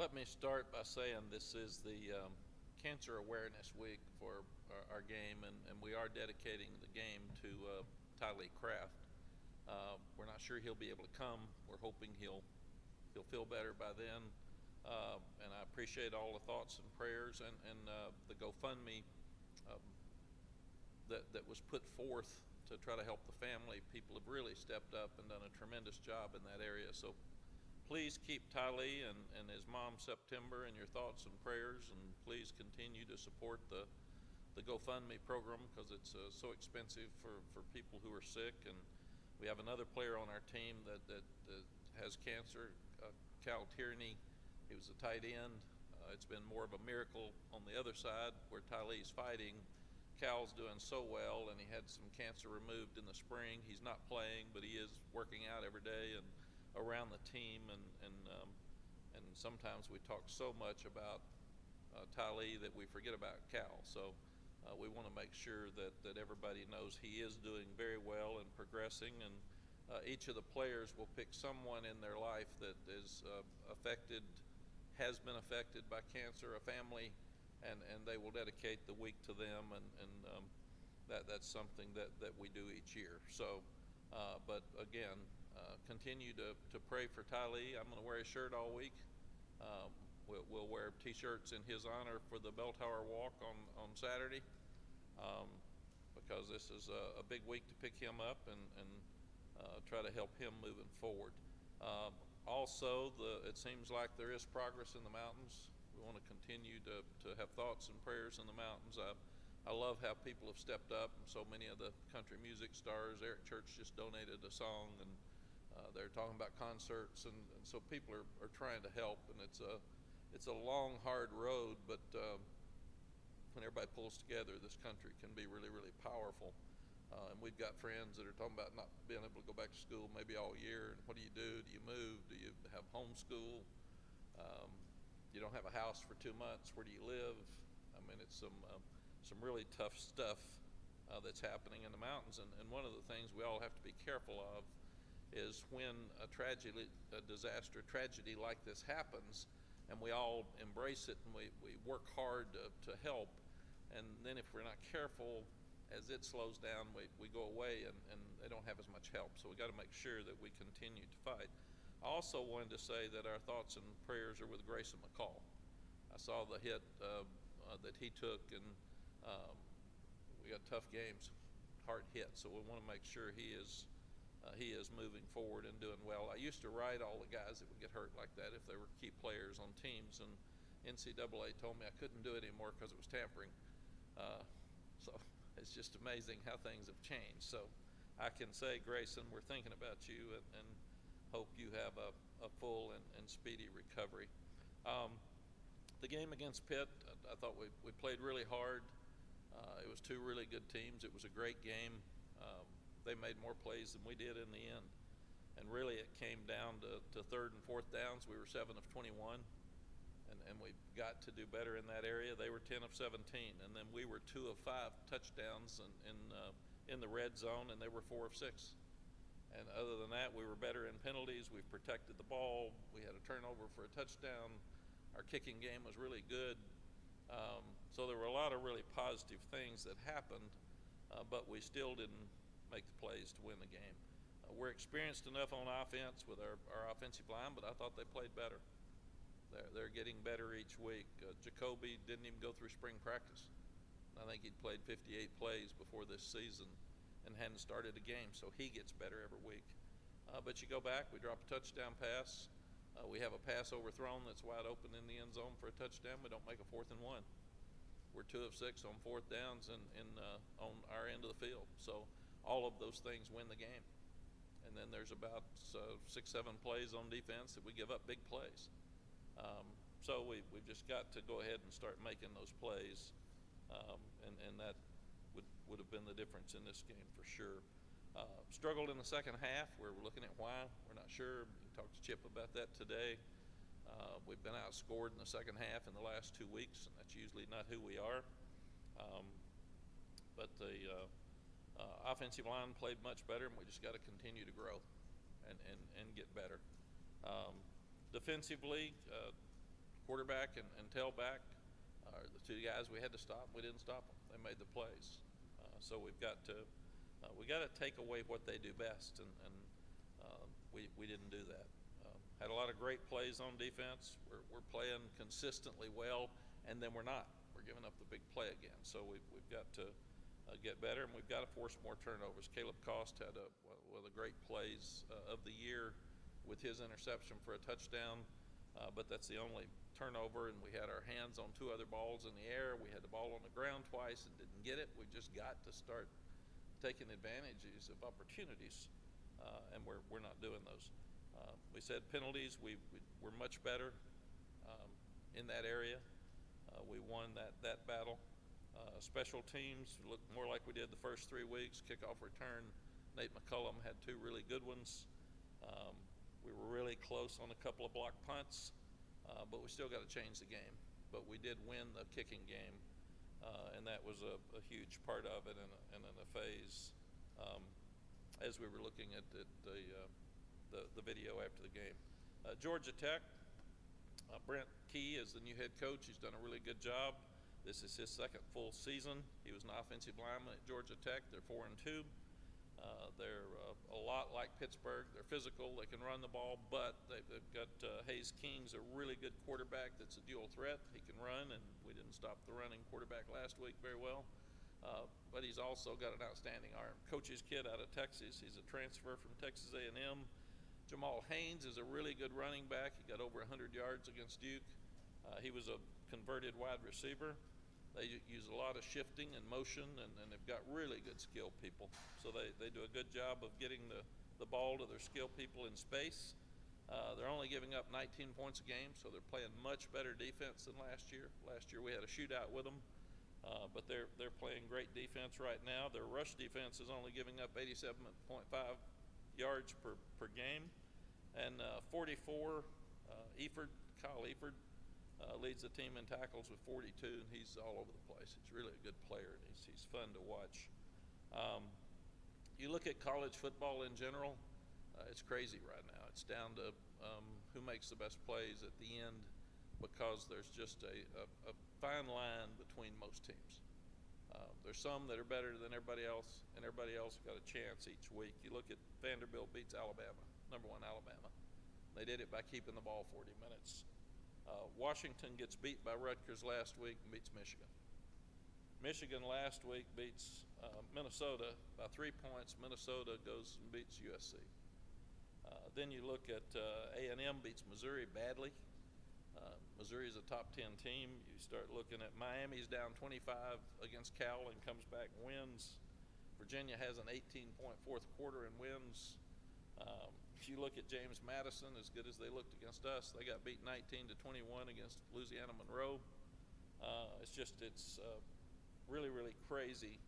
Let me start by saying this is the Cancer Awareness Week for our game, and we are dedicating the game to Tylee Craft. We're not sure he'll be able to come. We're hoping he'll feel better by then. And I appreciate all the thoughts and prayers and the GoFundMe that was put forth to try to help the family. People have really stepped up and done a tremendous job in that area. So please keep Tylee and his mom September in your thoughts and prayers, and please continue to support the GoFundMe program because it's so expensive for people who are sick. And we have another player on our team that has cancer, Cal Tierney. He was a tight end. It's been more of a miracle on the other side where Tylee's fighting. Cal's doing so well, and he had some cancer removed in the spring. He's not playing, but he is working out every day and around the team, and sometimes we talk so much about Tylee that we forget about Cal. So we want to make sure that everybody knows he is doing very well and progressing, and each of the players will pick someone in their life that is has been affected by cancer, a family, and they will dedicate the week to them, and that's something that we do each year. So, but again, continue to pray for Tylee. I'm going to wear his shirt all week. We'll wear t-shirts in his honor for the Bell Tower Walk on Saturday, because this is a big week to pick him up and try to help him moving forward. Also, it seems like there is progress in the mountains. We want to continue to have thoughts and prayers in the mountains. I love how people have stepped up, and so many of the country music stars. Eric Church just donated a song, and they're talking about concerts, and so people are trying to help, and it's a long, hard road, but when everybody pulls together, this country can be really, really powerful. And we've got friends that are talking about not being able to go back to school maybe all year, and what do you do? Do you move? Do you have homeschool? You don't have a house for 2 months. Where do you live? I mean, it's some really tough stuff that's happening in the mountains, and one of the things we all have to be careful of is when a tragedy like this happens, and we all embrace it and we work hard to help, and then if we're not careful, as it slows down, we go away and they don't have as much help. So we got to make sure that we continue to fight. I also wanted to say that our thoughts and prayers are with Grayson McCall. I saw the hit that he took, and we got tough games, hard hit, so we want to make sure he is moving forward and doing well. I used to ride all the guys that would get hurt like that if they were key players on teams, and NCAA told me I couldn't do it anymore because it was tampering. So it's just amazing how things have changed. So I can say, Grayson, we're thinking about you and hope you have a full and speedy recovery. The game against Pitt, I thought we played really hard. It was two really good teams. It was a great game. They made more plays than we did in the end. And really it came down to third and fourth downs. We were 7 of 21, and we got to do better in that area. They were 10 of 17, and then we were 2 of 5 touchdowns in the red zone, and they were 4 of 6. And other than that, we were better in penalties. We've protected the ball. We had a turnover for a touchdown. Our kicking game was really good. So there were a lot of really positive things that happened, but we still didn't make the plays to win the game. We're experienced enough on offense with our offensive line, but I thought they played better. They're getting better each week. Jacoby didn't even go through spring practice. I think he'd played 58 plays before this season and hadn't started a game, so he gets better every week. But you go back, we drop a touchdown pass. We have a pass overthrown that's wide open in the end zone for a touchdown. We don't make a 4th and 1. We're 2 of 6 on 4th downs on our end of the field. So all of those things win the game. And then there's about 6-7 plays on defense that we give up big plays. So we've just got to go ahead and start making those plays, and that would have been the difference in this game for sure. Struggled in the second half. We're looking at why. We're not sure. You can talk to Chip about that today. We've been outscored in the second half in the last 2 weeks, and that's usually not who we are. But the offensive line played much better, and we just got to continue to grow and get better. Defensively, quarterback and tailback are the two guys we had to stop. We didn't stop them. They made the plays. So we got to take away what they do best, and we didn't do that. Had a lot of great plays on defense. We're playing consistently well, and then we're not. We're giving up the big play again. So we've got to get better, and we've got to force more turnovers. Caleb Cost had one of the great plays of the year with his interception for a touchdown, but that's the only turnover, and we had our hands on two other balls in the air. We had the ball on the ground twice and didn't get it. We just got to start taking advantages of opportunities, and we're not doing those. We said penalties, we're much better in that area. We won that battle. Special teams looked more like we did the first 3 weeks. Kickoff return, Nate McCullum had 2 really good ones. We were really close on a couple of block punts, but we still got to change the game. But we did win the kicking game, and that was a huge part of it, and in a phase as we were looking at the video after the game. Georgia Tech, Brent Key is the new head coach. He's done a really good job. This is his second full season. He was an offensive lineman at Georgia Tech. They're 4-2. They're a lot like Pittsburgh. They're physical. They can run the ball, but they've got Hayes King's a really good quarterback that's a dual threat. He can run, and we didn't stop the running quarterback last week very well. But he's also got an outstanding arm. Coach's kid out of Texas. He's a transfer from Texas A&M. Jamal Haynes is a really good running back. He got over 100 yards against Duke. He was a converted wide receiver. They use a lot of shifting and motion, and they've got really good skilled people. So they do a good job of getting the ball to their skilled people in space. They're only giving up 19 points a game, so they're playing much better defense than last year. Last year we had a shootout with them, but they're playing great defense right now. Their rush defense is only giving up 87.5 yards per game, and 44, Kyle Eford, leads the team in tackles with 42, and he's all over the place. He's really a good player, and he's fun to watch. You look at college football in general, it's crazy right now. It's down to who makes the best plays at the end, because there's just a fine line between most teams. There's some that are better than everybody else, and everybody else got a chance each week. You look at Vanderbilt beats Alabama, #1 Alabama. They did it by keeping the ball 40 minutes. Washington gets beat by Rutgers last week and beats Michigan. Michigan last week beats Minnesota by 3 points. Minnesota goes and beats USC. Then you look at A&M beats Missouri badly. Missouri is a top 10 team. You start looking at Miami's down 25 against Cal and comes back and wins. Virginia has an 18-point fourth quarter and wins. If you look at James Madison, as good as they looked against us, they got beat 19-21 against Louisiana Monroe. It's really, really crazy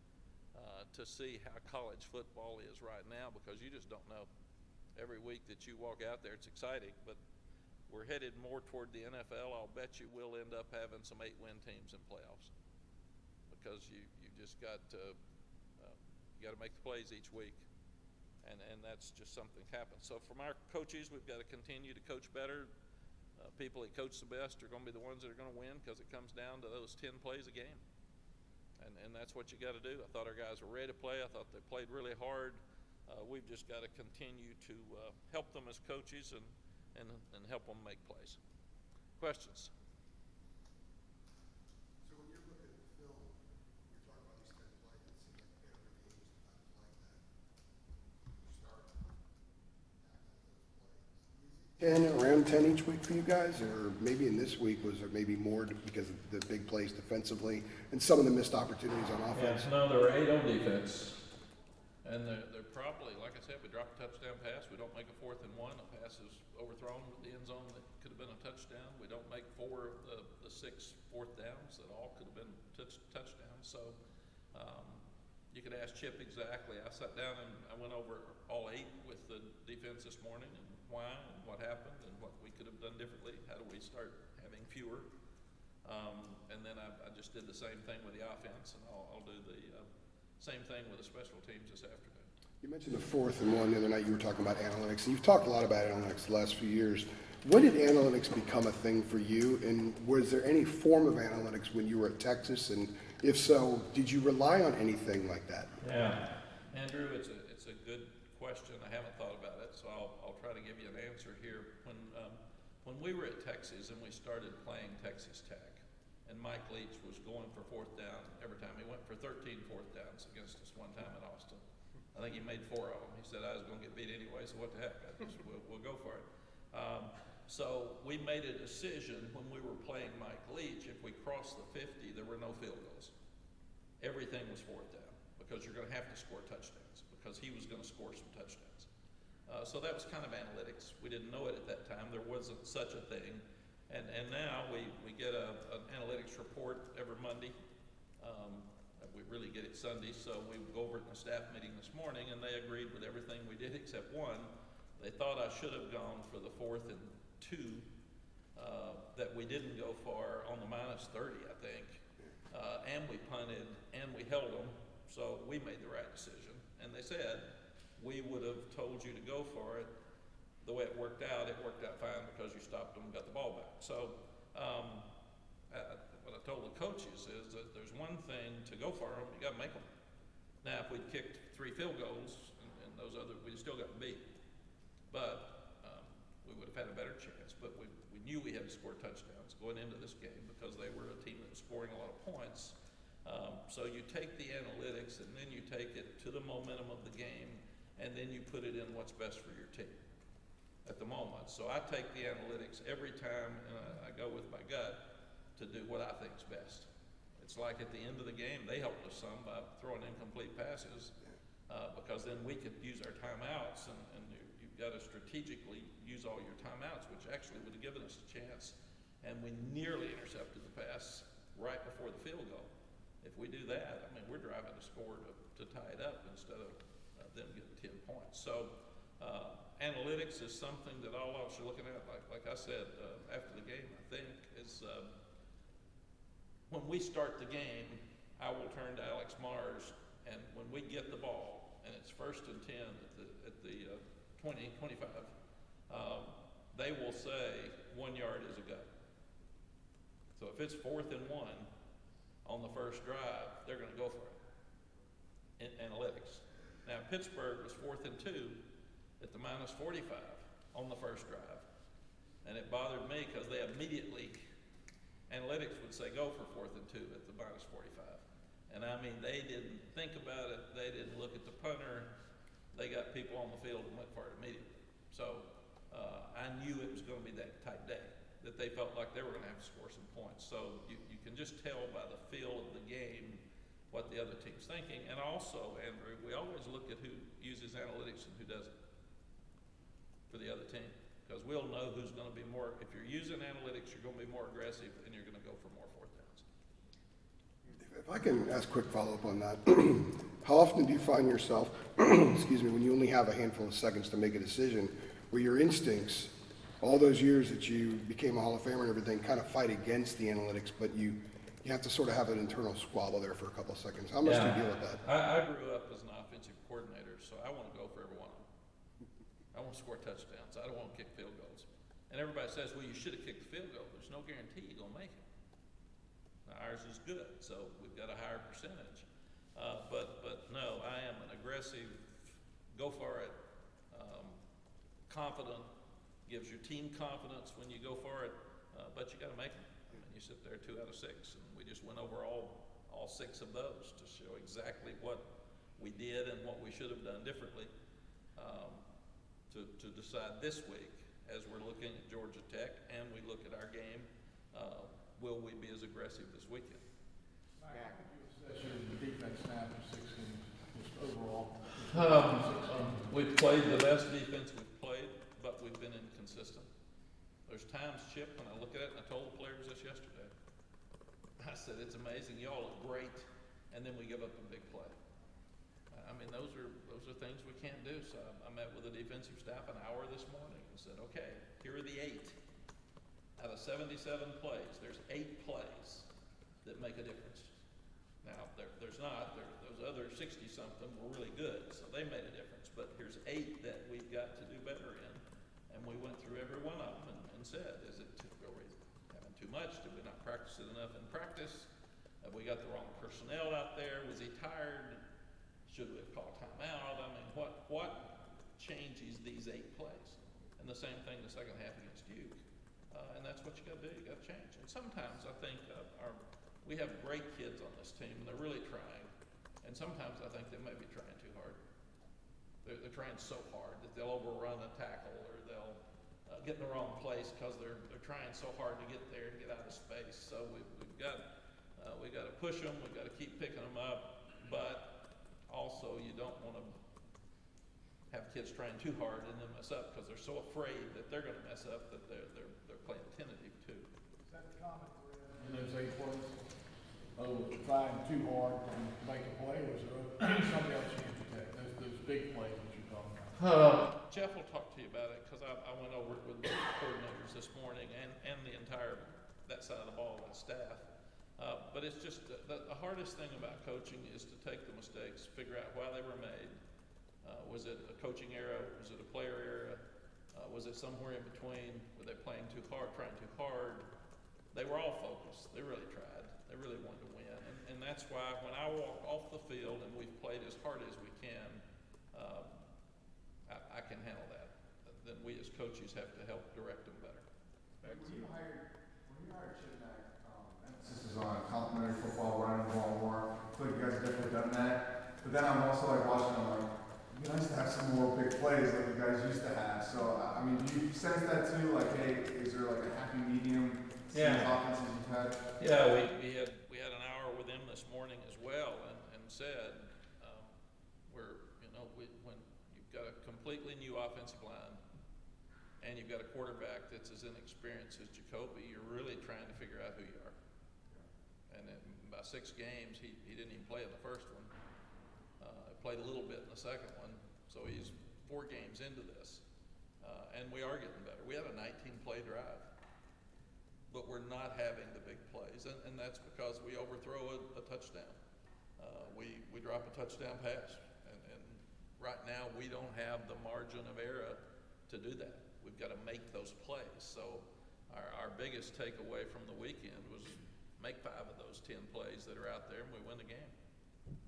to see how college football is right now, because you just don't know. Every week that you walk out there, it's exciting, but we're headed more toward the NFL. I'll bet you we'll end up having some 8-win teams in playoffs, because you just got to make the plays each week. And that's just something happens. So from our coaches, we've got to continue to coach better. People that coach the best are going to be the ones that are going to win, because it comes down to those 10 plays a game. And that's what you got to do. I thought our guys were ready to play. I thought they played really hard. We've just got to continue to help them as coaches and help them make plays. Questions? So when you're looking at the film, you're talking about these 10 plays. It seems like every game is kind of like that. You start tackling those plays. 10, around 10 each week for you guys, or maybe in this week was there maybe more because of the big plays defensively and some of the missed opportunities on offense? Yeah, no, there were 8 on defense, and they're probably, like I said, we dropped a touchdown pass. We don't make a 4th and 1. A pass is overthrown with the end zone that could have been a touchdown. We don't make 4 of the 6 fourth downs that all could have been touchdowns. So you could ask Chip exactly. I sat down and I went over all 8 with the defense this morning, and why and what happened and what we could have done differently. How do we start having fewer? And then I just did the same thing with the offense, and I'll do the same thing with the special teams this afternoon. You mentioned the 4th and 1 the other night. You were talking about analytics, and you've talked a lot about analytics the last few years. When did analytics become a thing for you, and was there any form of analytics when you were at Texas? And if so, did you rely on anything like that? Yeah, Andrew, it's a good question. I haven't thought about it, so I'll try to give you an answer here. When we were at Texas and we started playing Texas Tech, and Mike Leach was going for fourth down every time. He went for 13 fourth downs against us one time in Austin. I think he made 4 of them. He said, I was going to get beat anyway, so what the heck, we'll go for it. So we made a decision when we were playing Mike Leach, if we crossed the 50, there were no field goals. Everything was fourth down, because you're going to have to score touchdowns, because he was going to score some touchdowns. So that was kind of analytics. We didn't know it at that time. There wasn't such a thing. And now we get an analytics report every Monday. We really get it Sunday, so we go over it in a staff meeting this morning, and they agreed with everything we did except one. They thought I should have gone for the 4th and 2 that we didn't go for on the -30, I think. And we punted, and we held them, so we made the right decision. And they said, we would have told you to go for it. The way it worked out fine because you stopped them and got the ball back. So what I told the coaches is that there's one thing to go for them, you got to make them. Now, if we'd kicked 3 field goals and those other, we'd still got beat. But we would have had a better chance. But we knew we had to score touchdowns going into this game because they were a team that was scoring a lot of points. So you take the analytics and then you take it to the momentum of the game, and then you put it in what's best for your team at the moment. So I take the analytics every time, and I go with my gut to do what I think is best. It's like at the end of the game, they helped us some by throwing incomplete passes, because then we could use our timeouts, and you've got to strategically use all your timeouts, which actually would have given us a chance, and we nearly intercepted the pass right before the field goal. If we do that, I mean, we're driving to score to tie it up instead of them getting 10 points. So analytics is something that all of us are looking at. Like I said after the game, I think, is when we start the game, I will turn to Alex Mars, and when we get the ball, and it's 1st and 10 at the 20, 25, they will say 1 yard is a go. So if it's 4th and 1 on the first drive, they're going to go for it in analytics. Now, Pittsburgh was 4th and 2 at the -45 on the first drive. And it bothered me because they immediately, analytics would say go for 4th and 2 at the -45. And I mean, they didn't think about it. They didn't look at the punter. They got people on the field and went for it immediately. So I knew it was going to be that type day, that they felt like they were going to have to score some points. So you can just tell by the feel of the game what the other team's thinking. And also, Andrew, we always look at who uses analytics and who doesn't for the other team, because we'll know who's going to be more. If you're using analytics, you're going to be more aggressive and you're going to go for more 4th downs. If I can ask a quick follow-up on that, how often do you find yourself, excuse me, when you only have a handful of seconds to make a decision, where your instincts, all those years that you became a Hall of Famer and everything, kind of fight against the analytics, but you have to sort of have an internal squabble there for a couple of seconds? How much do you deal with that? I grew up as an offensive coordinator, so I want to go for every one of them. I want to score touchdowns. I don't want to kick field goals. And everybody says, well, you should have kicked the field goal. There's no guarantee you're going to make it. Now, ours is good, so we've got a higher percentage. But no, I am an aggressive, go for it, confident, gives your team confidence when you go for it, but you got to make them. I mean, you sit there 2 out of 6, and we just went over all 6 of those to show exactly what we did and what we should have done differently to decide this week, as we're looking at Georgia Tech and we look at our game, will we be as aggressive this weekend? Mack, how could you assess your defense now after 6 games, just overall? We've played the best defense we've played, but we've been inconsistent. There's times, Chip, when I look at it, and I told the players this yesterday, I said, it's amazing, y'all look great, and then we give up a big play. I mean, those are things we can't do. So I met with the defensive staff an hour this morning and said, okay, here are the 8. Out of 77 plays, there's 8 plays that make a difference. Now, there's not. Those other 60-something were really good, so they made a difference. But here's 8 that we've got to do better in, and we went through every one of them and said, is it, are we having too much? Did we not practice it enough in practice? Have we got the wrong personnel out there? Was he tired? Should we have called timeout? I mean, what changes these 8 plays? And the same thing the second half against Duke. And that's what you got to do. You got to change. And sometimes I think we have great kids on this team, and they're really trying. And sometimes I think they may be trying too hard. They're trying so hard that they'll overrun a tackle, or they'll get in the wrong place because they're trying so hard to get there, to get out of space. So we've got to push them. We've got to keep picking them up. But also, you don't want to have kids trying too hard and then mess up, because they're so afraid that they're going to mess up that they're playing tentative too. Is that the comment in those 8 plays? Oh, trying too hard to make a play, or was there something else you need to take? Those big plays that you're talking about. Jeff will talk to you about it, because I went over it with the coordinators this morning, and the entire, that side of the ball, and staff. But it's just, the hardest thing about coaching is to take the mistakes, figure out why they were made. Was it a coaching error? Was it a player error? Was it somewhere in between? Were they playing too hard, trying too hard? They were all focused. They really tried. They really wanted to win. And that's why when I walk off the field and we've played as hard as we can, I can handle that. Then we as coaches have to help direct them better. When you hired Chip Mack, emphasis is on complementary football, running the ball more. I feel like you guys have definitely done that. But then I'm also like watching, I'm like, it'd be nice to have some more big plays like you guys used to have. So, I mean, do you sense that too? Like, hey, is there like a happy medium? Yeah. Offenses you've had? Yeah, we had an hour with him this morning as well, and said, when you've got a completely new offensive line, and you've got a quarterback that's as inexperienced as Jacoby, you're really trying to figure out who you are. And then by 6 games, he didn't even play in the first one. Played a little bit in the second one, so he's 4 games into this. And we are getting better. We had a 19-play drive, but we're not having the big plays, and that's because we overthrow a touchdown. We drop a touchdown pass, and right now we don't have the margin of error to do that. We've got to make those plays. So our biggest takeaway from the weekend was make 5 of those 10 plays that are out there, and we win the game.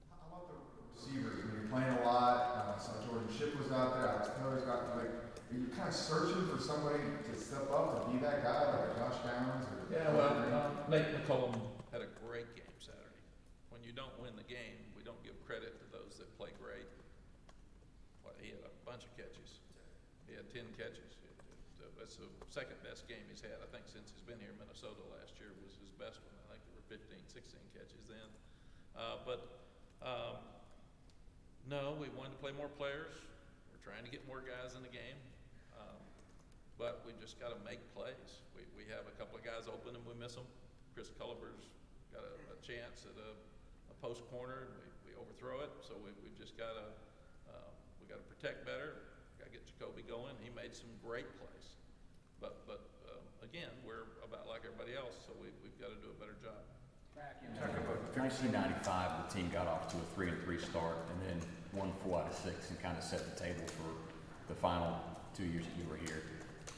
How about the receivers? When you're playing a lot, so Jordan Shipp was out there, Alex Taylor's got, like, are you kind of searching for somebody to step up to be that guy, like a Josh Downs? Or yeah, well, Nate McCollum had a great game Saturday. When you don't win the game, we don't give credit to those that play great. Well, he had a bunch of catches. He had 10 catches. That's the second best game he's had, I think, since he's been here. Minnesota last year was his best one. I think there were 15, 16 catches then. No, we wanted to play more players. We're trying to get more guys in the game. But we just got to make plays. We have a couple of guys open and we miss them. Chris Culliver's got a chance at a post corner, and we overthrow it. So we've just got to protect better. Got to get Jacoby going. He made some great plays. But again, we're about like everybody else, so we've got to do a better job. Mack, you talk about 1995, the team got off to a 3-3 start, and then won 4 out of 6, and kind of set the table for the final 2 years that you were here.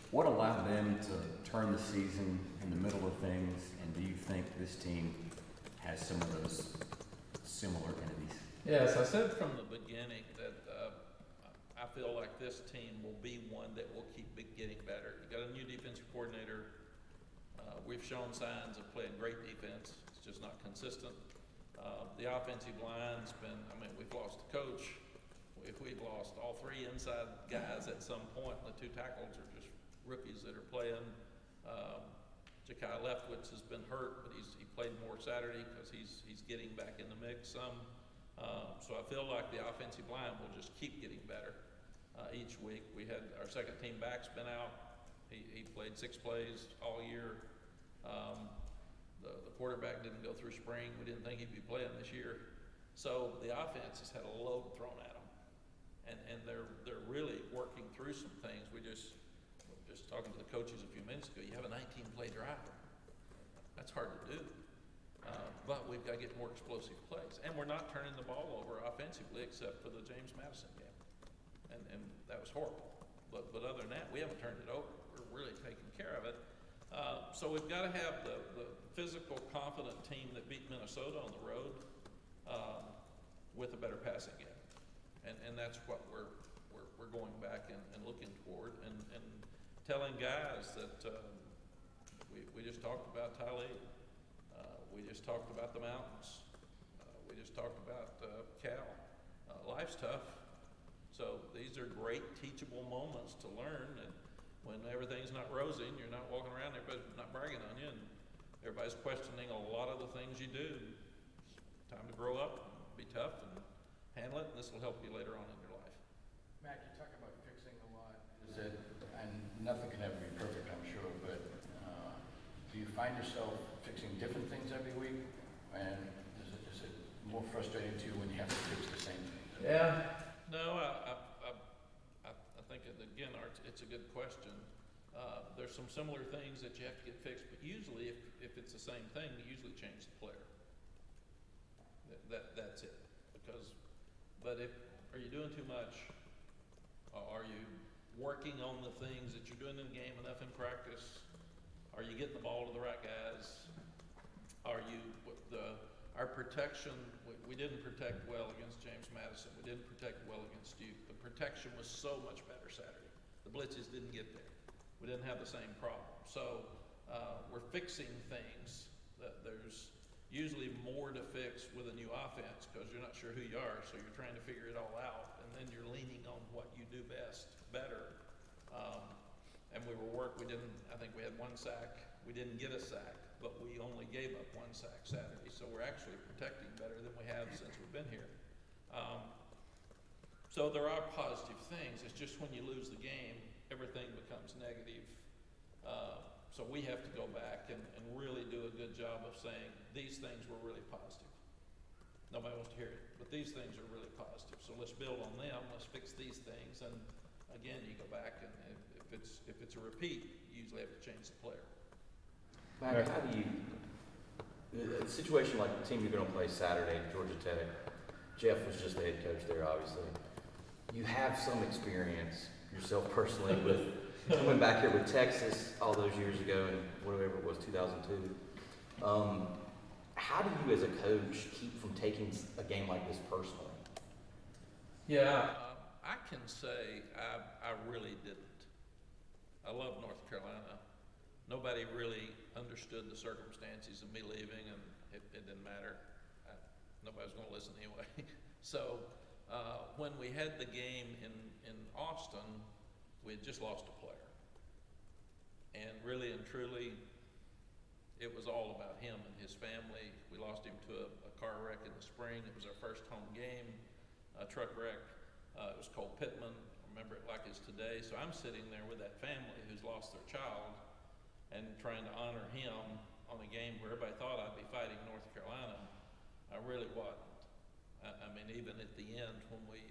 What allowed them to turn the season in the middle of things, and do you think this team has some of those similar entities? Yes, I said from the beginning that I feel like this team will be one that will keep getting better. You got a new defensive coordinator. We've shown signs of playing great defense. It's just not consistent. The offensive line's been, we've lost a coach. We've lost all 3 inside guys at some point. The 2 tackles are just rookies that are playing. Ja'Kai Leftwich has been hurt, but he played more Saturday because he's getting back in the mix some. So I feel like the offensive line will just keep getting better each week. We had our second team back's been out. He played 6 plays all year. The quarterback didn't go through spring. We didn't think he'd be playing this year. So the offense has had a load thrown at them, and they're really working through some things. We just talking to the coaches a few minutes ago. You have a 19-play drive. That's hard to do. But we've got to get more explosive plays, and we're not turning the ball over offensively except for the James Madison game, and that was horrible. But other than that, we haven't turned it over. really taking care of it. So we've got to have the physical, confident team that beat Minnesota on the road with a better passing game, and that's what we're going back and looking toward, and telling guys that we just talked about Tylee, we just talked about the mountains, we just talked about Cal. Life's tough, so these are great teachable moments to learn. And when everything's not rosy and you're not walking around, everybody's not bragging on you, and everybody's questioning a lot of the things you do. It's time to grow up, be tough, and handle it, and this will help you later on in your life. Mack, you talk about fixing a lot. Is it, and nothing can ever be perfect, I'm sure, but do you find yourself fixing different things every week? And is it more frustrating to you when you have to fix the same thing? Yeah. No, I think, again, Art, it's a good question. There's some similar things that you have to get fixed, but usually if it's the same thing, you usually change the player. That's it. But are you doing too much? Are you working on the things that you're doing in the game enough in practice? Are you getting the ball to the right guys? Are you, our protection, we didn't protect well against James Madison. We didn't protect well against Duke. The protection was so much better Saturday. The blitzes didn't get there. We didn't have the same problem. So we're fixing things. There's usually more to fix with a new offense because you're not sure who you are, so you're trying to figure it all out, and then you're leaning on what you do best, better. And I think we had 1 sack. We didn't get a sack, but we only gave up 1 sack Saturday. So we're actually protecting better than we have since we've been here. So there are positive things. It's just when you lose the game, everything becomes negative. So we have to go back and really do a good job of saying these things were really positive. Nobody wants to hear it, but these things are really positive. So let's build on them. Let's fix these things. And again, you go back, and if it's a repeat, you usually have to change the player. Mack, how do you, a situation like the team you're going to play Saturday, Georgia Tech, Jeff was just the head coach there, obviously. You have some experience yourself personally with coming back here with Texas all those years ago in whatever it was, 2002. How do you as a coach keep from taking a game like this personally? Yeah, I can say I really didn't. I love North Carolina. Nobody really understood the circumstances of me leaving, and it didn't matter. Nobody was going to listen anyway. So when we had the game in Austin, we had just lost a player. And really and truly, it was all about him and his family. We lost him to a car wreck in the spring. It was our first home game, a truck wreck. It was Cole Pittman. I remember it like it's today. So I'm sitting there with that family who's lost their child and trying to honor him on a game where everybody thought I'd be fighting North Carolina. I really wasn't. I mean, even at the end when we,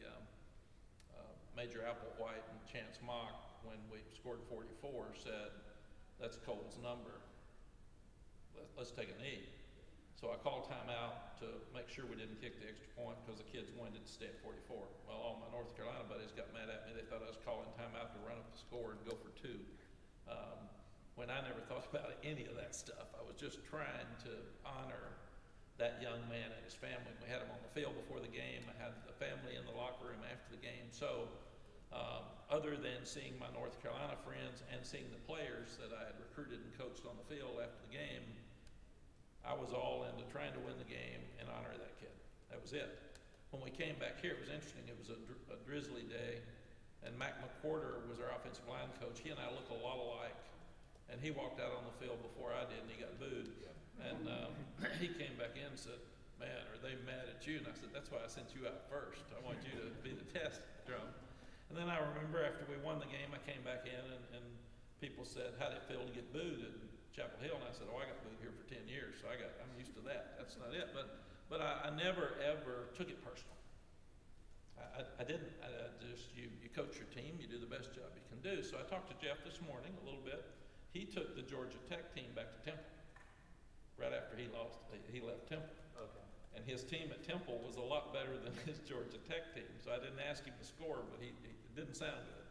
Major Applewhite and Chance Mack, when we scored 44, said, that's Cole's number. Let's take a knee. So I called timeout to make sure we didn't kick the extra point because the kids wanted to stay at 44. Well, all my North Carolina buddies got mad at me. They thought I was calling timeout to run up the score and go for 2. When I never thought about any of that stuff. I was just trying to honor that young man and his family. We had him on the field before the game. I had the family in the locker room after the game. So other than seeing my North Carolina friends and seeing the players that I had recruited and coached on the field after the game, I was all into trying to win the game and honor that kid. That was it. When we came back here, it was interesting. It was a drizzly day, and Mack McWhorter was our offensive line coach. He and I look a lot alike, and he walked out on the field before I did, and he got booed. And he came back in and said, man, are they mad at you? And I said, that's why I sent you out first. I want you to be the test drum. And then I remember after we won the game, I came back in and people said, how did it feel to get booed at Chapel Hill? And I said, oh, I got booed here for 10 years, so I'm used to that. That's not it. But I never, ever took it personal. I didn't. You coach your team, you do the best job you can do. So I talked to Jeff this morning a little bit. He took the Georgia Tech team back to Temple right after he left Temple. Okay. And his team at Temple was a lot better than his Georgia Tech team. So I didn't ask him to score, but it didn't sound good.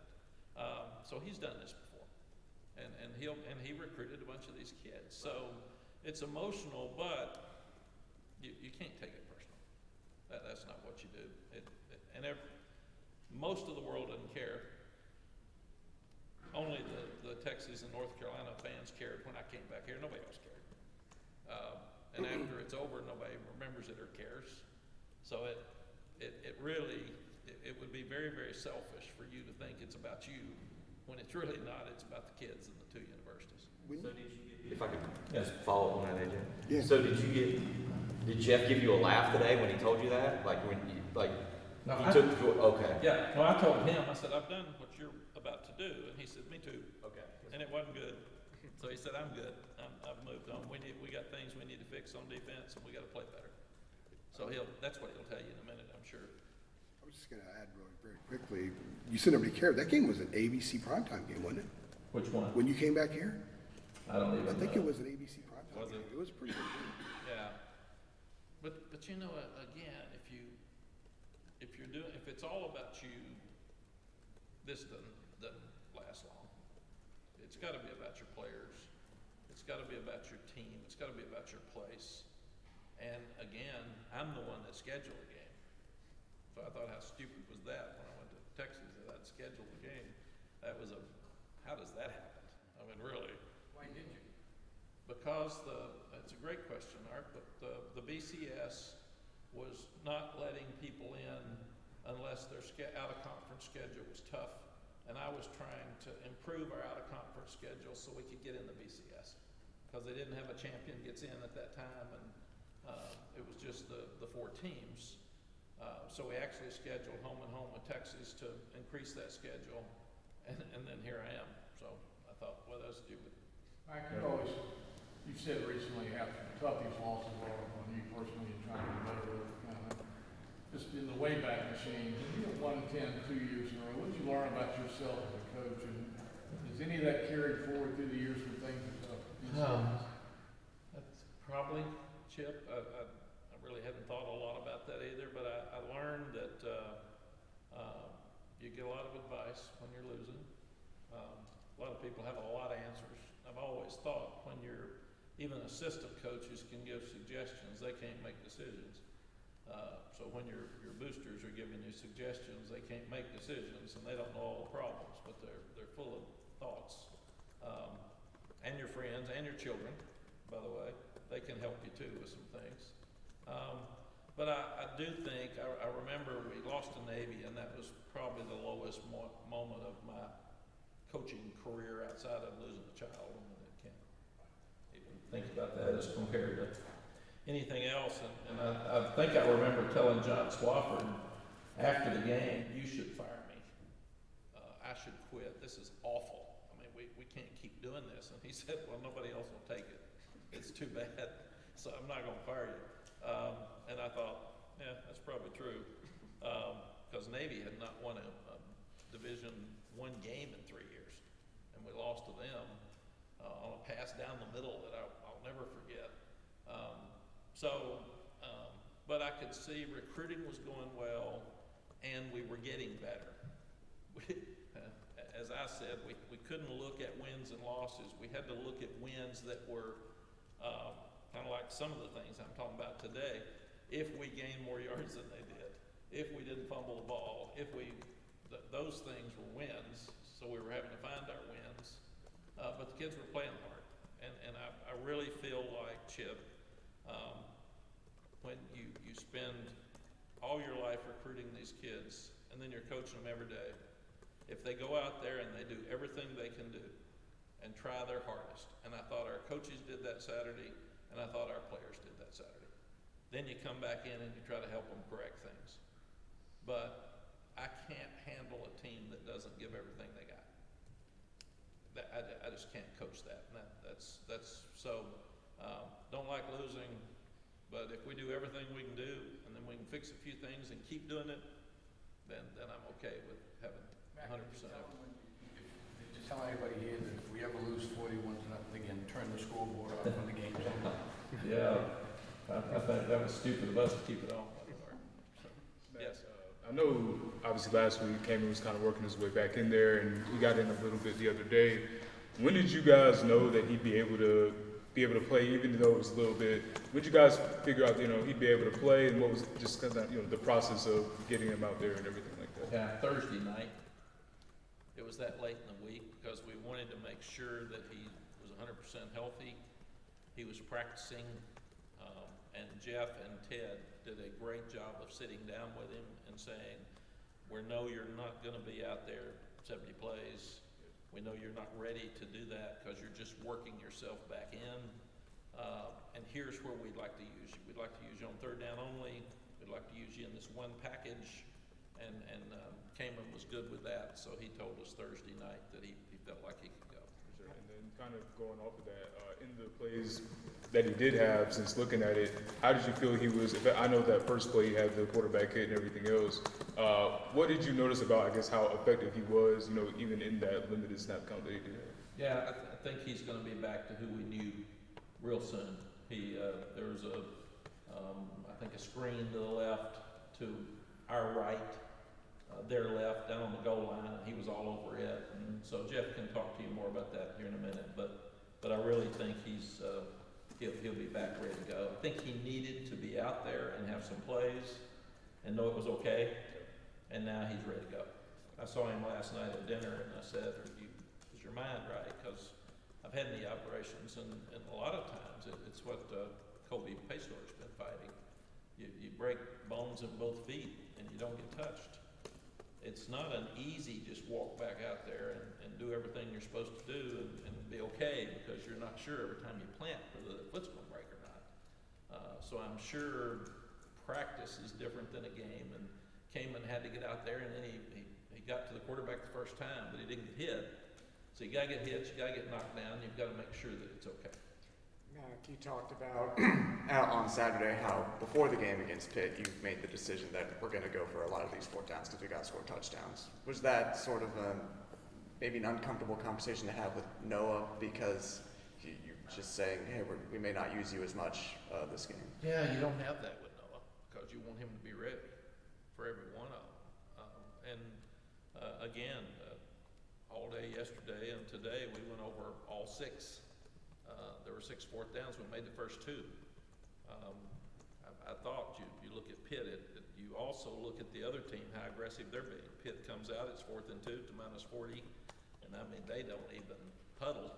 So he's done this before. and he recruited a bunch of these kids. So it's emotional, but you can't take it personal. That's not what you do. Most of the world doesn't care. Only the Texas and North Carolina fans cared when I came back here. Nobody else cared. And after it's over, nobody remembers it or cares. So it really would be very, very selfish for you to think it's about you when it's really not. It's about the kids in the two universities. So did you get, if I could just follow up on that, AJ? Yeah. So did Jeff give you a laugh today when he told you that? Like when you, like, No, okay. Yeah, well, I told him, I said, I've done what you're about to do, and he said, me too. Okay. And it wasn't good. So he said, I'm good. I've moved on. We got things we need to fix on defense, and we got to play better. So that's what he'll tell you in a minute, I'm sure. I was just gonna add really very quickly, you said nobody cared. That game was an ABC primetime game, wasn't it? Which one? When you came back here? I don't even know. I think it was an ABC primetime Was it? game. It was a pretty good game. Yeah. But you know, again, if it's all about you, this doesn't last long. It's got to be about your players. It's got to be about your team. It's got to be about your place. And again, I'm the one that scheduled the game. So I thought, how stupid was that when I went to Texas that I'd scheduled the game? How does that happen? I mean, really. Why did you? Because it's a great question, Art, but the BCS was not letting people in unless their out-of-conference schedule was tough. And I was trying to improve our out-of-conference schedule so we could get in the BCS. Because they didn't have a champion gets in at that time, and it was just the four teams. So we actually scheduled home and home with Texas to increase that schedule. And then here I am. So I thought, well, that's stupid. Mack, you've said recently how tough these losses are on you personally and trying to get better with just in the Wayback Machine. You won 10 2 years in a row. What did you learn about yourself as a coach, and has any of that carried forward through the years from things That's probably, Chip. I really hadn't thought a lot about that either, but I learned that you get a lot of advice when you're losing. A lot of people have a lot of answers. I've always thought when even assistant coaches can give suggestions, they can't make decisions. So when your boosters are giving you suggestions, they can't make decisions, and they don't know all the problems, but they're full of thoughts. And your friends and your children, by the way, they can help you too with some things. But I do think, I remember we lost to Navy, and that was probably the lowest moment of my coaching career outside of losing a child. I mean, I can't even think about that as compared to anything else. And I think I remember telling John Swafford after the game, you should fire me. I should quit. This is awful. I mean, we can't keep doing this. And he said, well, nobody else will take it. It's too bad. So I'm not going to fire you. And I thought, yeah, that's probably true. Because Navy had not won a Division I game in 3 years. And we lost to them on a pass down the middle that I'll never forget. But I could see recruiting was going well, and we were getting better. As I said, we couldn't look at wins and losses. We had to look at wins that were kind of like some of the things I'm talking about today. If we gained more yards than they did, if we didn't fumble the ball, those things were wins. So we were having to find our wins, but the kids were playing hard, and I really feel like, Chip, when you spend all your life recruiting these kids, and then you're coaching them every day, if they go out there and they do everything they can do and try their hardest, and I thought our coaches did that Saturday, and I thought our players did that Saturday, then you come back in and you try to help them correct things. But I can't handle a team that doesn't give everything they got. I just can't coach that. And that's so, don't like losing, but if we do everything we can do, and then we can fix a few things and keep doing it, then I'm okay with having 100% effort. Just tell anybody here that if we ever lose 41-0 again, turn the scoreboard off when the game's over. Yeah, I think that was stupid of us to keep it on. Yes. I know, obviously, last week Cameron was kind of working his way back in there, and he got in a little bit the other day. When did you guys know that he'd be able to play, even though it was a little bit? When did you guys figure out, he'd be able to play, and what was just kind of, the process of getting him out there and everything like that? Yeah, Thursday night. It was that late in the week because we wanted to make sure that he was 100% healthy. He was practicing, and Jeff and Ted did a great job of sitting down with him and saying, we know you're not going to be out there 70 plays. We know you're not ready to do that because you're just working yourself back in. And here's where we'd like to use you. We'd like to use you on third down only. We'd like to use you in this one package. And Kamen was good with that, so he told us Thursday night that he felt like he could go. Sure. And then kind of going off of that, in the plays that he did have, since looking at it, how did you feel he was? I know that first play he had the quarterback hit and everything else. What did you notice about, I guess, how effective he was, even in that limited snap count that he did have? Yeah, I think he's going to be back to who we knew real soon. There was I think a screen to the left, to our right, their left, down on the goal line, and he was all over it. And so Jeff can talk to you more about that here in a minute, but I really think he'll be back ready to go. I think he needed to be out there and have some plays and know it was okay, and now he's ready to go. I saw him last night at dinner, and I said, is your mind right? Because I've had knee operations, and a lot of times it's what Kobe Paystor's been fighting. You break bones in both feet, and you don't get touched. It's not an easy just walk back out there and do everything you're supposed to do and be okay, because you're not sure every time you plant whether the foot's going to break or not. So I'm sure practice is different than a game, and Kamen had to get out there, and then he got to the quarterback the first time, but he didn't get hit. So you got to get hit, you got to get knocked down, you've got to make sure that it's okay. Mack, you talked about on Saturday how before the game against Pitt, you made the decision that we're going to go for a lot of these fourth downs because we got to score touchdowns. Was that sort of maybe an uncomfortable conversation to have with Noah, because you're just saying, hey, we may not use you as much this game? Yeah, you don't have that with Noah because you want him to be ready for every one of them. Again, all day yesterday and today we went over all six. There were 6 fourth downs. We made the first 2. I thought you look at Pitt, you also look at the other team, how aggressive they're being. Pitt comes out, it's 4th and 2 to -40, and I mean, they don't even huddle.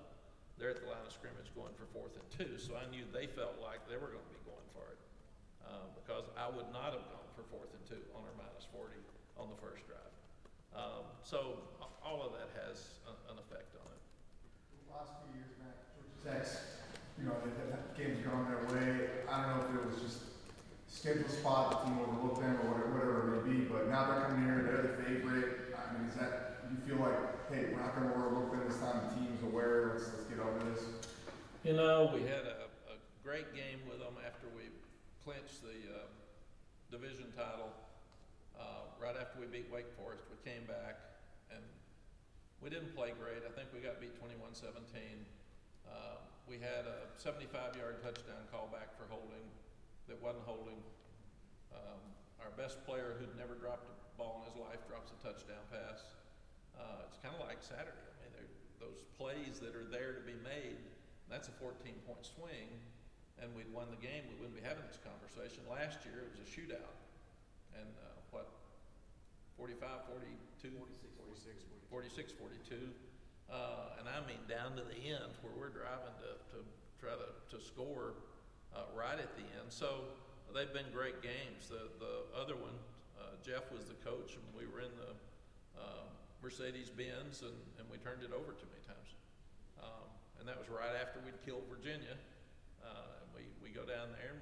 They're at the line of scrimmage going for 4th and 2, so I knew they felt like they were going to be going for it, because I would not have gone for 4th and 2 on our -40 on the first drive. So all of that has an effect on it. The last few years, Mack, Georgia Tech's, the game's gone their way. I don't know if it was just schedule spot, the team overlooked them, or whatever it may be, but now they're coming here, they're the favorite. I mean, you feel like, hey, we're not going to overlook them this time, the team's aware, let's get over this? We had a great game with them after we clinched the division title. Right after we beat Wake Forest, we came back, and we didn't play great. I think we got beat 21-17. We had a 75-yard touchdown call back for holding that wasn't holding. Our best player, who'd never dropped a ball in his life, drops a touchdown pass. It's kind of like Saturday. I mean, those plays that are there to be made, that's a 14-point swing, and we'd won the game, we wouldn't be having this conversation. Last year, it was a shootout. And 46-42? And I mean down to the end where we're driving to try to score right at the end. So they've been great games. The other one, Jeff was the coach, and we were in the Mercedes-Benz, and we turned it over too many times. And that was right after we'd killed Virginia. And we go down there, and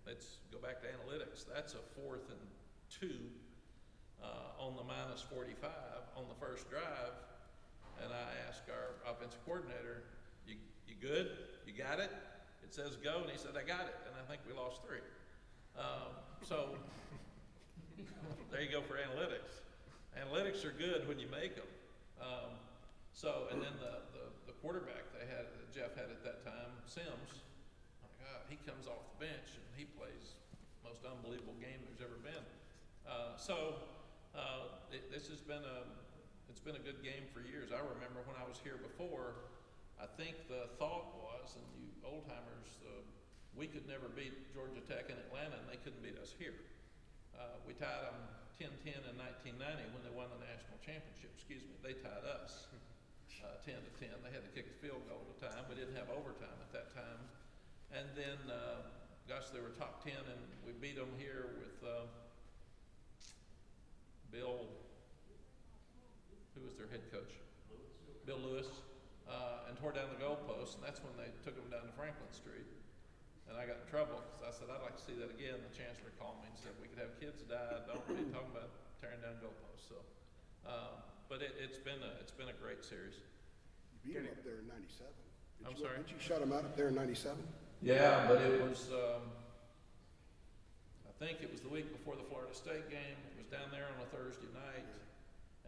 let's go back to analytics. That's a 4th and 2 on the -45 on the first drive. And I asked our offensive coordinator, you good? You got it? It says go, and he said, I got it. And I think we lost 3. So there you go for analytics. Analytics are good when you make them. And then the quarterback Jeff had at that time, Sims, my God, he comes off the bench and he plays the most unbelievable game there's ever been. This has been it's been a good game for years. I remember when I was here before, I think the thought was, and you old timers, we could never beat Georgia Tech in Atlanta, and they couldn't beat us here. We tied them 10-10 in 1990 when they won the national championship. Excuse me, they tied us 10-10. They had to kick the field goal at the time. We didn't have overtime at that time. And then, gosh, they were top 10, and we beat them here with Bill, who was their head coach? Bill Lewis, and tore down the goalpost, and that's when they took them down to Franklin Street. And I got in trouble because I said, I'd like to see that again. The chancellor called me and said, we could have kids die. Don't be talking about tearing down goalposts. So, but it's been a great series. You beat them up there in 97. I'm sorry? Didn't you shut them out up there in 97? Yeah, but it was, I think it was the week before the Florida State game. It was down there on a Thursday night,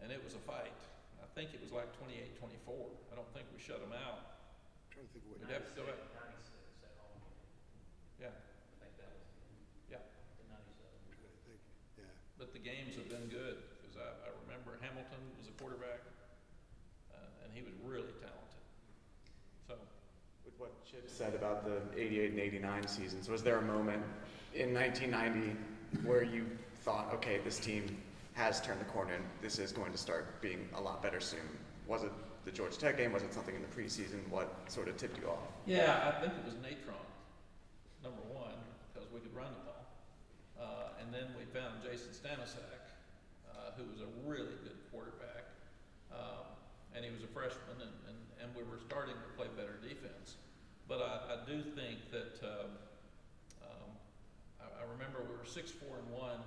and it was a fight. I think it was like 28-24. I don't think we shut them out. I'm trying to think of what. We'd have to go back. 96 at home. Yeah, I think that was yeah. the 97. I'm trying to think. Yeah. But the games have been good because I remember Hamilton was a quarterback, and he was really talented. So. With what Chip said about the 88 and 89 seasons, was there a moment in 1990 where you thought, okay, this team has turned the corner and this is going to start being a lot better soon? Was it the Georgia Tech game? Was it something in the preseason? What sort of tipped you off? Yeah, I think it was Natron, number one, because we could run the ball. And then we found Jason Stanisak, who was a really good quarterback. And he was a freshman, and we were starting to play better defense. But I do think that I remember we were 6-4-1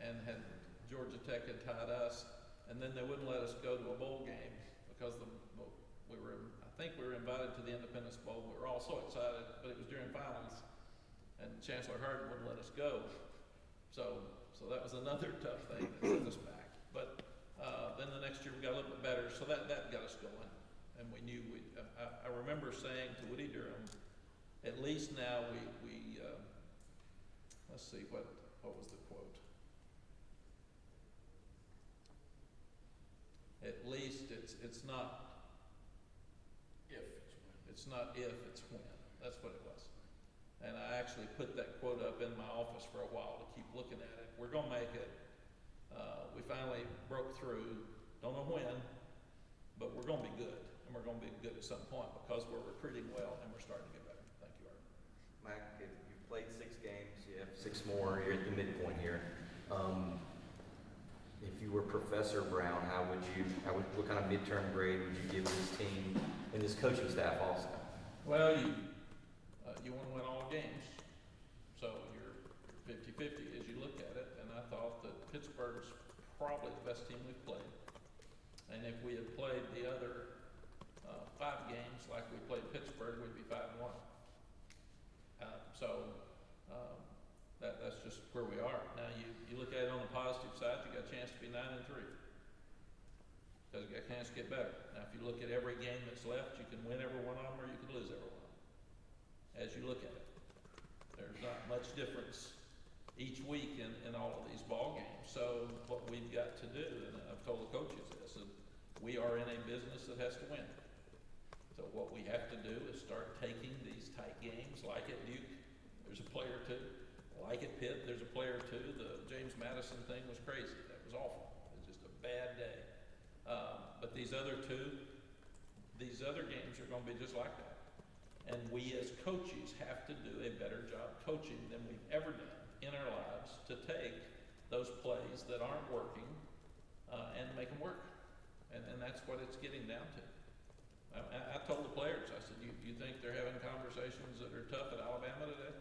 and had Georgia Tech had tied us, and then they wouldn't let us go to a bowl game because I think we were invited to the Independence Bowl. We were all so excited, but it was during finals, and Chancellor Hardin wouldn't let us go. So that was another tough thing that set us back. But then the next year we got a little bit better, so that got us going. And we knew I remember saying to Woody Durham, at least now we let's see, what was the quote? At least it's not If it's when. it's not if, it's when. That's what it was. And I actually put that quote up in my office for a while to keep looking at it. We're gonna make it. We finally broke through. Don't know when, but we're gonna be good. And we're going to be good at some point because we're recruiting well and we're starting to get better. Thank you, Art. Mack, if you've played 6 games, you have 6 more. You're at the midpoint here. If you were Professor Brown, what kind of midterm grade would you give this team and this coaching staff also? Well, you want to win all games, so you're 50-50 as you look at it. And I thought that Pittsburgh's probably the best team we've played. And if we had played the other 5 games like we played Pittsburgh, we'd be 5-1. That's just where we are. Now you look at it on the positive side, you got a chance to be 9-3 because you got a chance to get better. Now if you look at every game that's left, you can win every one of them or you can lose every one of them. As you look at it, there's not much difference each week in all of these ball games. So what we've got to do, and I've told the coaches this, is we are in a business that has to win. So what we have to do is start taking these tight games, like at Duke, there's a player or two. Like at Pitt, there's a player or two. The James Madison thing was crazy. That was awful. It was just a bad day. But these other games are going to be just like that. And we as coaches have to do a better job coaching than we've ever done in our lives to take those plays that aren't working and make them work. And that's what it's getting down to. I told the players, I said, you think they're having conversations that are tough at Alabama today?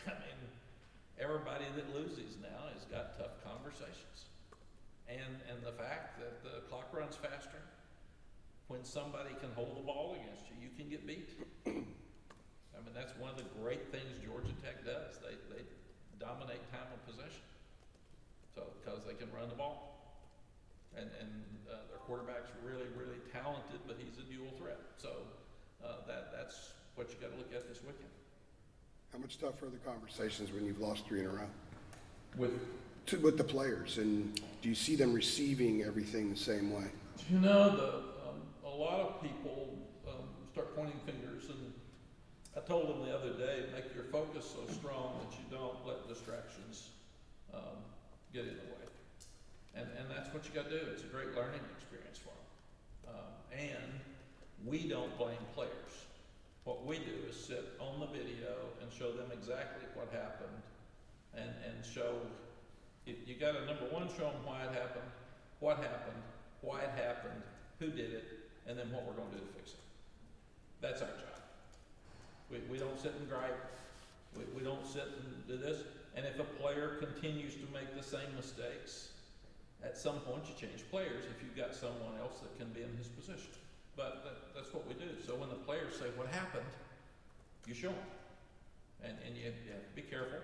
I mean, everybody that loses now has got tough conversations. And the fact that the clock runs faster, when somebody can hold the ball against you, you can get beat. I mean, that's one of the great things Georgia Tech does. They dominate time of possession. So, because they can run the ball. And their quarterback's really, really talented, but he's a dual threat. So that's what you got to look at this weekend. How much tougher are the conversations when you've lost 3 in a row? With With the players, and do you see them receiving everything the same way? you know, a lot of people start pointing fingers, and I told them the other day, make your focus so strong that you don't let distractions get in the way. And that's what you got to do. It's a great learning experience for them. And we don't blame players. What we do is sit on the video and show them exactly what happened, and show, you got to, number one, show them why it happened, what happened, why it happened, who did it, and then what we're going to do to fix it. That's our job. We don't sit and gripe. We don't sit and do this. And if a player continues to make the same mistakes, at some point you change players if you've got someone else that can be in his position. But that's what we do. So when the players say what happened, you show them. And you have to be careful,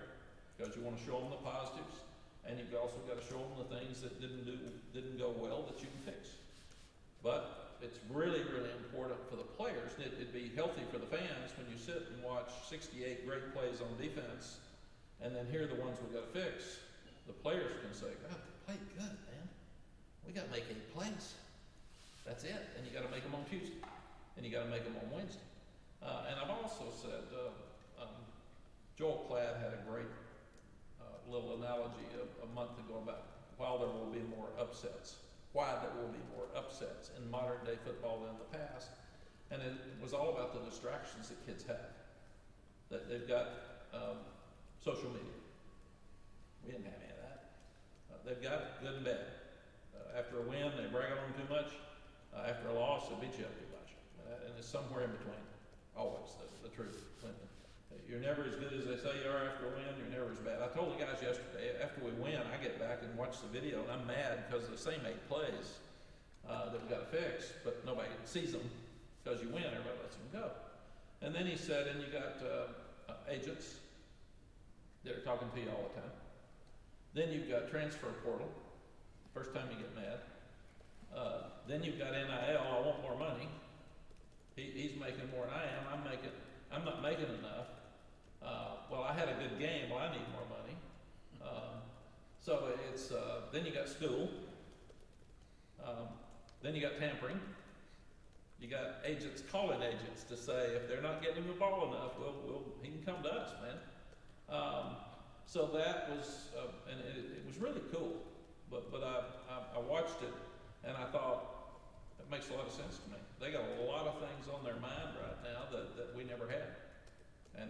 because you want to show them the positives, and you've also got to show them the things that didn't go well that you can fix. But it's really, really important for the players, and it'd be healthy for the fans when you sit and watch 68 great plays on defense, and then hear the ones we got to fix. The players can say, God, they played good, man. We got to make 8 plays. That's it. And you got to make them on Tuesday, and you got to make them on Wednesday. And I've also said, Joel Klatt had a great little analogy a month ago about why there will be more upsets in modern day football than in the past. And it was all about the distractions that kids have. That they've got social media. We didn't have any of that. They've got it, good and bad. After a win, they brag on them too much. After a loss, they beat you up too much. And it's somewhere in between. Always the truth. You're never as good as they say you are after a win. You're never as bad. I told the guys yesterday, after we win, I get back and watch the video, and I'm mad because the same 8 plays that we got to fix, but nobody sees them because you win. Everybody lets them go. And then he said, and you got agents that are talking to you all the time. Then you've got transfer portal. First time you get mad. Then you've got NIL. I want more money. He's making more than I am. I'm not making enough. Well, I had a good game. Well, I need more money. So it's then you got school. Then you got tampering. You got agents calling agents to say if they're not getting him the ball enough, he can come to us, man. So that was, and it was really cool. But I watched it, and I thought, it makes a lot of sense to me. They got a lot of things on their mind right now that we never had. And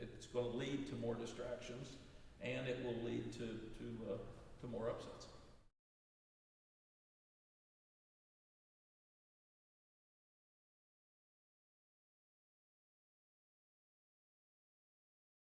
it's going to lead to more distractions, and it will lead to more upsets.